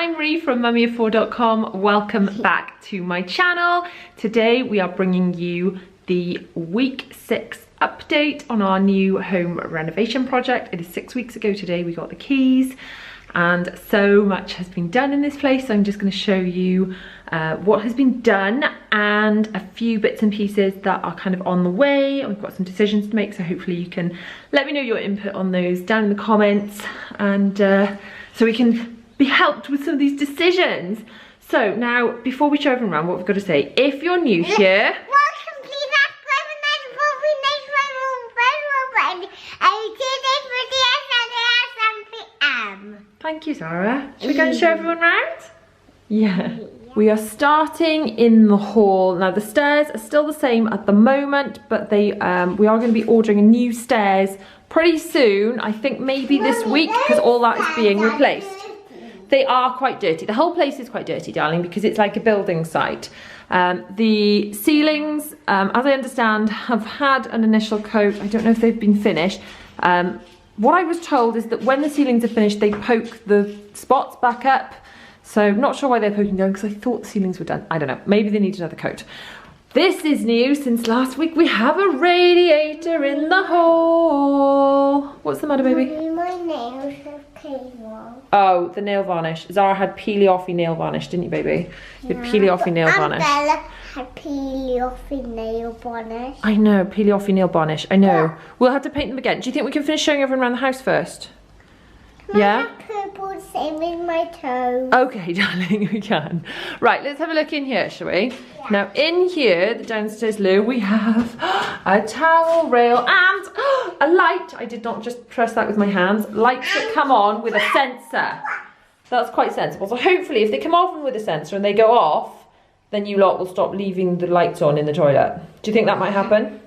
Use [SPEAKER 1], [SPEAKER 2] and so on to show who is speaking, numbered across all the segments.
[SPEAKER 1] I'm Ree from mummyoffour.com. Welcome back to my channel. Today we are bringing you the week 6 update on our new home renovation project. It is 6 weeks ago today we got the keys and so much has been done in this place. So I'm just going to show you what has been done and a few bits and pieces that are kind of on the way. We've got some decisions to make, so hopefully you can let me know your input on those down in the comments, and so we can be helped with some of these decisions. So now, before we show everyone around, what we've got to say, if you're new here,
[SPEAKER 2] welcome, please subscribe and that's what we make my
[SPEAKER 1] thank you, Sarah. Should we go and show everyone around? Yeah. We are starting in the hall. Now the stairs are still the same at the moment, but they we are going to be ordering a new stairs pretty soon. I think maybe this week, because all that is being replaced. They are quite dirty. The whole place is quite dirty, darling, because it's like a building site. The ceilings, as I understand, have had an initial coat. I don't know if they've been finished. What I was told is that when the ceilings are finished, they poke the spots back up. So not sure why they're poking down, because I thought the ceilings were done. I don't know, maybe they need another coat. This is new since last week. We have a radiator in the hall. What's the matter, baby?
[SPEAKER 2] My nails have came off.
[SPEAKER 1] Oh, the nail varnish. Zara had peely-offy nail varnish, didn't you, baby? You had peely-offy nail varnish.
[SPEAKER 2] Bella had peely-offy nail varnish.
[SPEAKER 1] I know, peely-offy nail varnish. I know. We'll have to paint them again. Do you think we can finish showing everyone around the house first? Yeah?
[SPEAKER 2] Purple, same as my toes.
[SPEAKER 1] Okay, darling, we can. Right, let's have a look in here, shall we? Yeah. Now, in here, the downstairs loo, we have a towel rail and a light. I did not just press that with my hands. Lights that come on with a sensor. That's quite sensible. So hopefully, if they come on with a sensor and they go off, then you lot will stop leaving the lights on in the toilet. Do you think that might happen?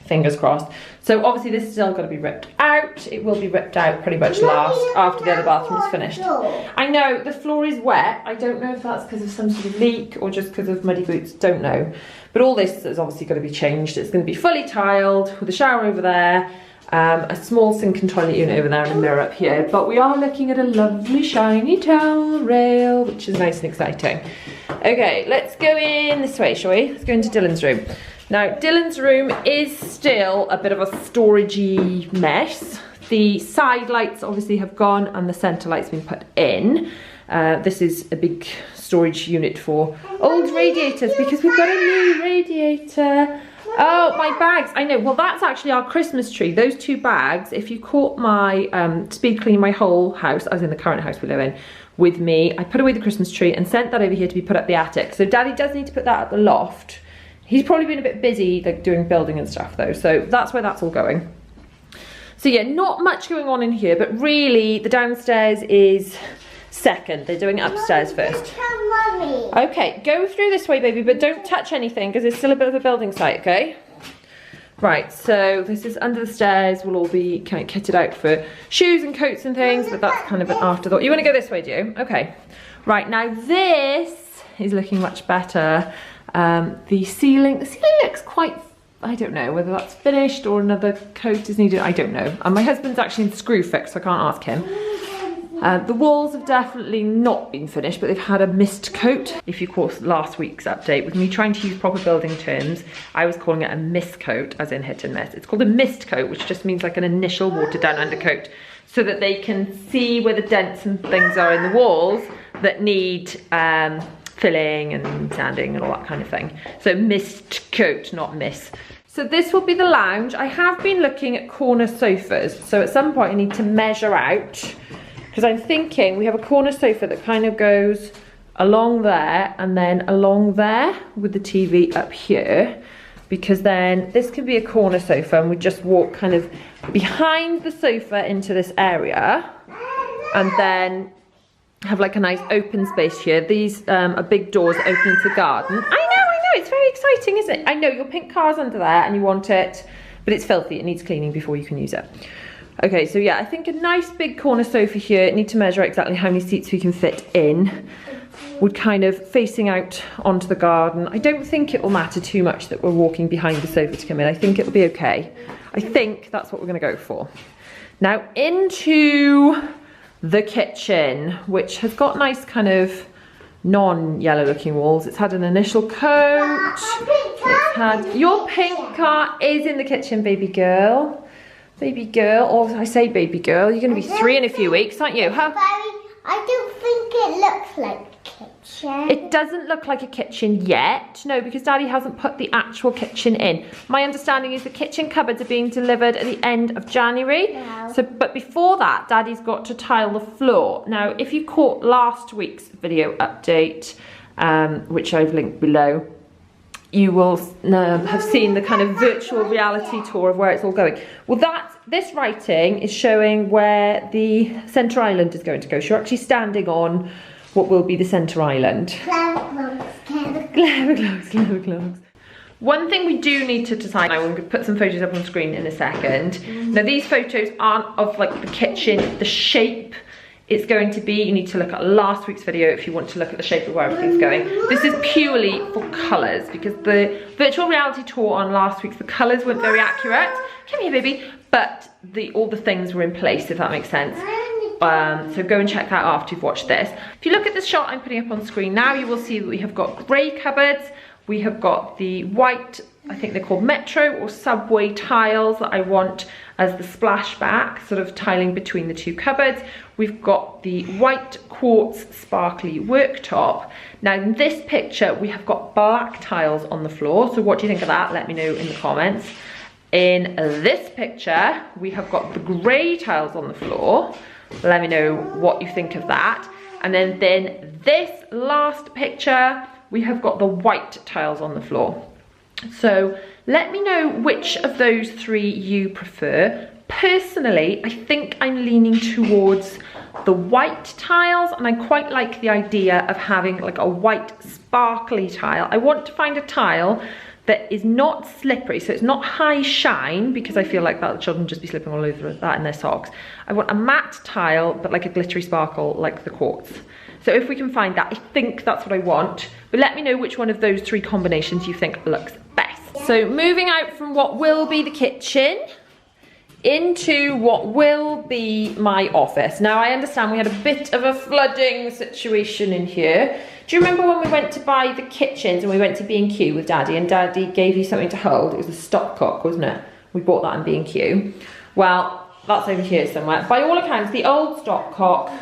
[SPEAKER 1] Fingers crossed. So obviously this is still got to be ripped out. It will be ripped out pretty much last after the other bathroom is finished. I know the floor is wet. I don't know if that's because of some sort of leak or just because of muddy boots. Don't know. But all this is obviously going to be changed. It's going to be fully tiled with a shower over there, a small sink and toilet unit over there, and a mirror up here. But we are looking at a lovely shiny towel rail, which is nice and exciting. Okay, let's go in this way, shall we? Let's go into Dylan's room. Now, Dylan's room is still a bit of a storagey mess. The side lights obviously have gone and the centre light's been put in. This is a big storage unit for old radiators because we've got a new radiator. Oh, my bags. I know. Well, that's actually our Christmas tree. Those 2 bags, if you caught my speed cleaning my whole house, as in the current house we live in, with me, I put away the Christmas tree and sent that over here to be put up the attic. So Daddy does need to put that at the loft. He's probably been a bit busy like doing building and stuff though, so that's where that's all going. So yeah, not much going on in here, but really the downstairs is second. They're doing it upstairs first. Okay, go through this way, baby, but don't touch anything because it's still a bit of a building site, okay? Right, so this is under the stairs. We'll all be kind of kitted out for shoes and coats and things, but that's kind of an afterthought. You want to go this way, do you? Okay. Right, now this is looking much better. The ceiling looks quite, I don't know whether that's finished or another coat is needed, I don't know. And my husband's actually in screw fix, so I can't ask him. The walls have definitely not been finished, but they've had a mist coat. If you caught last week's update, with me trying to use proper building terms, I was calling it a mist coat, as in hit and miss. It's called a mist coat, which just means like an initial watered down undercoat, so that they can see where the dents and things are in the walls that need filling and sanding and all that kind of thing. So mist coat, not miss. So this will be the lounge. I have been looking at corner sofas. So at some point I need to measure out, because I'm thinking we have a corner sofa that kind of goes along there and then along there with the TV up here, because then this could be a corner sofa and we just walk kind of behind the sofa into this area and then have like a nice open space here. These are big doors that open into the garden. I know, it's very exciting, isn't it? I know, your pink car's under there and you want it, but it's filthy, it needs cleaning before you can use it. Okay, so yeah, I think a nice big corner sofa here. Need to measure exactly how many seats we can fit in. Would kind of facing out onto the garden. I don't think it will matter too much that we're walking behind the sofa to come in. I think it'll be okay. I think that's what we're gonna go for. Now into the kitchen, which has got nice kind of non-yellow looking walls. It's had an initial coat. It's had, your pink car is in the kitchen, baby girl. Baby girl, or I say baby girl, you're going to be 3 in a few weeks, aren't you? How?
[SPEAKER 2] I don't think it looks like a kitchen.
[SPEAKER 1] It doesn't look like a kitchen yet, no, because Daddy hasn't put the actual kitchen in. My understanding is the kitchen cupboards are being delivered at the end of January.
[SPEAKER 2] No.
[SPEAKER 1] So, but before that, Daddy's got to tile the floor. Now, if you caught last week's video update, which I've linked below, you will have seen the kind of virtual reality tour of where it's all going. Well, this writing is showing where the centre island is going to go. So you're actually standing on what will be the centre island. Clever clogs. One thing we do need to decide, I'm going to put some photos up on screen in a second. Now these photos aren't of like the kitchen, the shape it's going to be. You need to look at last week's video if you want to look at the shape of where everything's going. This is purely for colours, because the virtual reality tour on last week's, the colours weren't very accurate. Come here, baby. But all the things were in place, if that makes sense. So go and check that out after you've watched this. If you look at the shot I'm putting up on screen now, you will see that we have got grey cupboards. We have got the white, I think they're called metro or subway tiles that I want as the splashback, sort of tiling between the two cupboards. We've got the white quartz sparkly worktop. Now in this picture, we have got black tiles on the floor. So what do you think of that? Let me know in the comments. In this picture, we have got the grey tiles on the floor. Let me know what you think of that. And then this last picture, we have got the white tiles on the floor. So let me know which of those 3 you prefer. Personally, I think I'm leaning towards the white tiles, and I quite like the idea of having like a white sparkly tile. I want to find a tile that is not slippery, so it's not high shine, because I feel like that the children just be slipping all over that in their socks. I want a matte tile, but like a glittery sparkle like the quartz. So if we can find that, I think that's what I want. But let me know which one of those 3 combinations you think looks best. So moving out from what will be the kitchen into what will be my office. Now I understand we had a bit of a flooding situation in here. Do you remember when we went to buy the kitchens and we went to B&Q with Daddy, and Daddy gave you something to hold? It was a stopcock, wasn't it? We bought that in B&Q. Well, that's over here somewhere. By all accounts, the old stopcock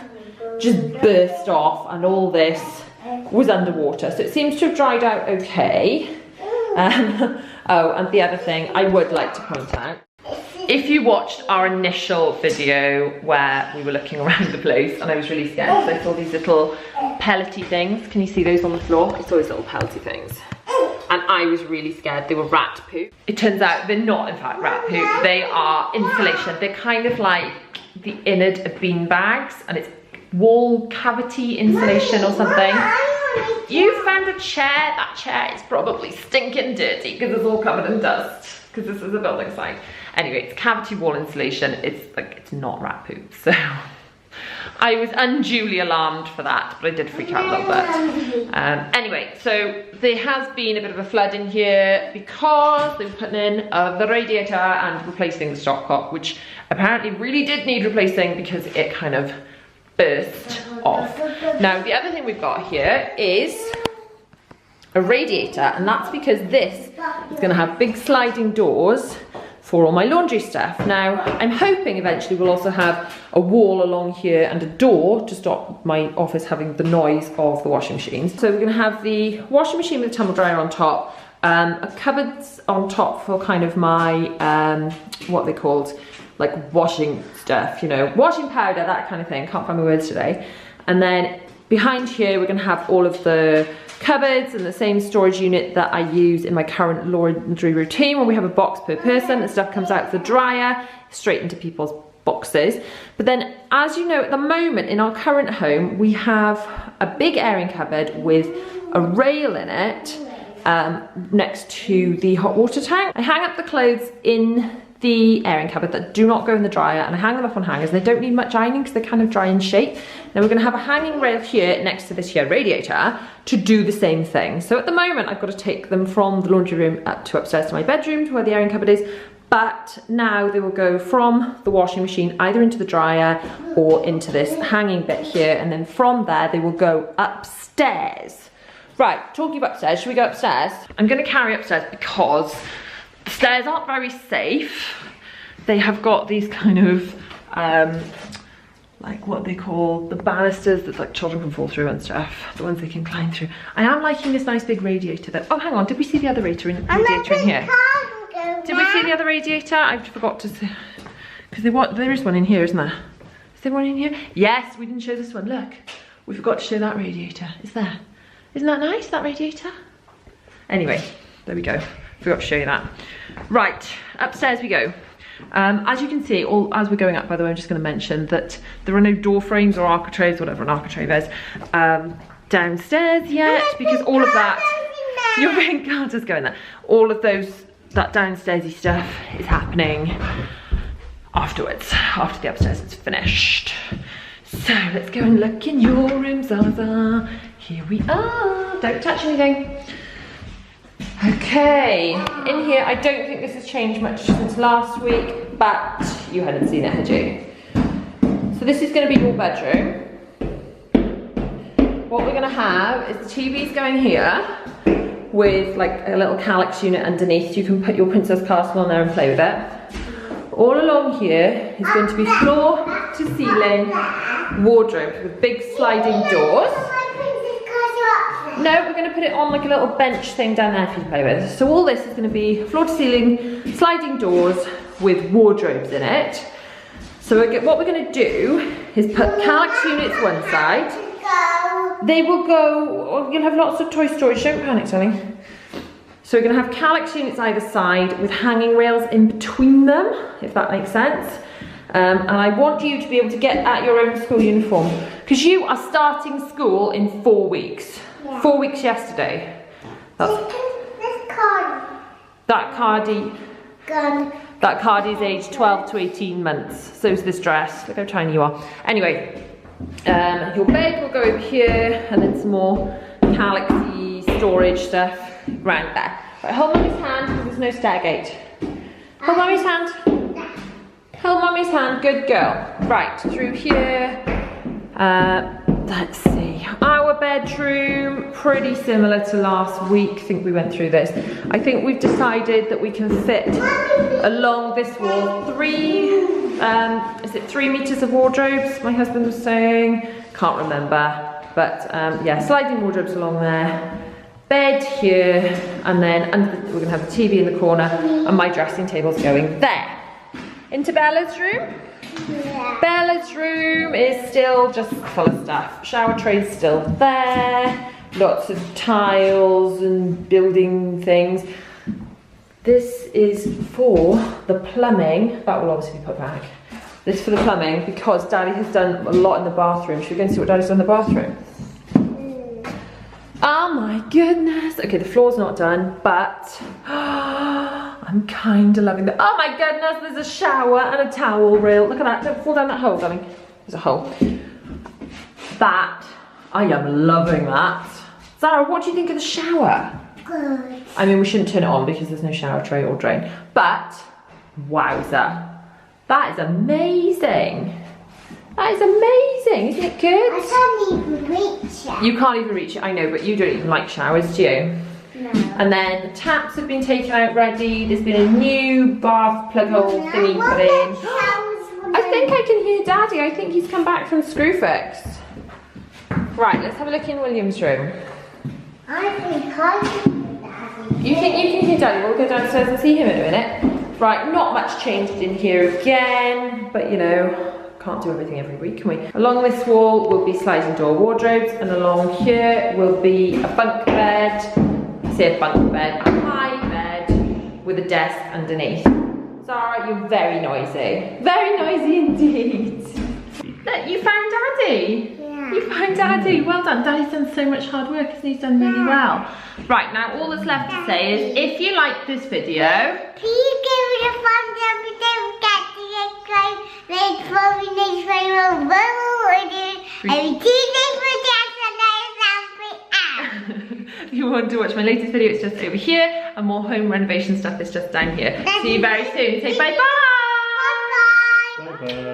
[SPEAKER 1] just burst off and all this was underwater. So it seems to have dried out okay. Oh, and the other thing I would like to point out, if you watched our initial video where we were looking around the place and I was really scared because I saw these little pellety things. Can you see those on the floor? I saw these little pellety things. And I was really scared. They were rat poop. It turns out they're not in fact rat poop. They are insulation. They're kind of like the innard of bean bags, and it's wall cavity insulation or something. You found a chair. That chair is probably stinking dirty because it's all covered in dust, because this is a building site. Anyway, it's cavity wall insulation. It's not rat poop. So I was unduly alarmed for that, but I did freak out a little bit. Anyway, so there has been a bit of a flood in here because they were putting in the radiator and replacing the stopcock, which apparently really did need replacing because it kind of burst off. Now, the other thing we've got here is a radiator, and that's because this is going to have big sliding doors for all my laundry stuff. Now, I'm hoping eventually we'll also have a wall along here and a door to stop my office having the noise of the washing machines. So we're going to have the washing machine with a tumble dryer on top, a cupboards on top for kind of my, what they called, like washing stuff, you know, washing powder, that kind of thing. Can't find my words today. And then behind here, we're going to have all of the cupboards and the same storage unit that I use in my current laundry routine, where we have a box per person and stuff comes out of the dryer straight into people's boxes. But then, as you know, at the moment in our current home, we have a big airing cupboard with a rail in it next to the hot water tank. I hang up the clothes in the airing cupboard that do not go in the dryer, and I hang them up on hangers. They don't need much ironing because they're kind of dry in shape. Now we're going to have a hanging rail here next to this here radiator to do the same thing. So at the moment I've got to take them from the laundry room up to upstairs to my bedroom, to where the airing cupboard is, but now they will go from the washing machine either into the dryer or into this hanging bit here, and then from there they will go upstairs. Right, talking about upstairs, should we go upstairs? I'm going to carry upstairs because the stairs aren't very safe. They have got these kind of like what they call the banisters that like children can fall through and stuff, the ones they can climb through. I am liking this nice big radiator though. Oh, hang on, did we see the other radiator in here? Did we see the other radiator? I forgot to see, because there is one in here, isn't there? Is there one in here? Yes, we didn't show this one, look. We forgot to show that radiator, is there? Isn't that nice, that radiator? Anyway, there we go, forgot to show you that. Right, upstairs we go. As you can see, as we're going up, by the way, I'm just going to mention that there are no door frames or architraves, whatever an architrave is, downstairs yet, because all of that, your pink card just go in there. All of that downstairsy stuff is happening afterwards, after the upstairs is finished. So let's go and look in your room, Zaza. Here we are. Don't touch anything. Okay, in here, I don't think this has changed much since last week, but you hadn't seen it, had you? So this is going to be your bedroom. What we're going to have is the TV's going here with like a little Calyx unit underneath. You can put your Princess Castle on there and play with it. All along here is going to be floor to ceiling wardrobes with big sliding doors. No, we're going to put it on like a little bench thing down there for you to play with. So all this is going to be floor to ceiling, sliding doors with wardrobes in it. So what we're going to do is put Calyx units one side. They will go, you'll have lots of toy storage, don't panic, darling. So we're going to have Calyx units either side with hanging rails in between them, if that makes sense. And I want you to be able to get at your own school uniform, because you are starting school in 4 weeks. Yeah. 4 weeks yesterday. That Cardie's aged 12 to 18 months. So is this dress. Look how tiny you are. Anyway, your bed will go over here, and then some more Calyx-y storage stuff around there. Right, hold Mummy's hand, because there's no stair gate. Hold Mummy's hand. Hold Mummy's hand, good girl. Right, through here. Let's see, our bedroom, pretty similar to last week. I think we went through this. I think we've decided that we can fit along this wall 3 meters of wardrobes, my husband was saying, can't remember. But yeah, sliding wardrobes along there, bed here, and then we're gonna have the TV in the corner, and my dressing table's going there. Into Bella's room. Yeah. Bella's room is still just full of stuff. Shower tray's still there. Lots of tiles and building things. This is for the plumbing. That will obviously be put back. This is for the plumbing because Daddy has done a lot in the bathroom. Should we go and see what Daddy's done in the bathroom? Oh my goodness. Okay, the floor's not done, but I'm kind of loving that. Oh my goodness, there's a shower and a towel rail. Look at that, don't fall down that hole, darling. There's a hole. That, I am loving that. Zara, what do you think of the shower? Good. I mean, we shouldn't turn it on because there's no shower tray or drain, but wowza. That is amazing. That is amazing, isn't it good?
[SPEAKER 2] I can't even reach it.
[SPEAKER 1] You can't even reach it, I know, but you don't even like showers, do you?
[SPEAKER 2] No.
[SPEAKER 1] And then the taps have been taken out ready. There's been a new bath plug hole thingy put in. I think I can hear Daddy. I think he's come back from Screwfix. Right, let's have a look in William's room.
[SPEAKER 2] I think I can hear Daddy.
[SPEAKER 1] You think you can hear Daddy? We'll go downstairs and see him in a minute. Right, not much changed in here again, but you know, can't do everything every week, can we? Along this wall will be sliding door wardrobes, and along here will be a bunk bed. I say a bunk bed, a high bed with a desk underneath. Zara, you're very noisy. Very noisy indeed. Look, you found Daddy. Yeah. You found Daddy. Well done. Daddy's done so much hard work, hasn't he? He's done really well. Right, now all that's left to say is, if you like this video,
[SPEAKER 2] please give it a thumbs up and don't forget to subscribe. Make sure we next video every Tuesday for Dad and I.
[SPEAKER 1] you you want to watch my latest video, it's just over here, and more home renovation stuff is just down here. See you very soon. Say bye-bye.
[SPEAKER 2] Bye-bye.
[SPEAKER 3] Bye-bye.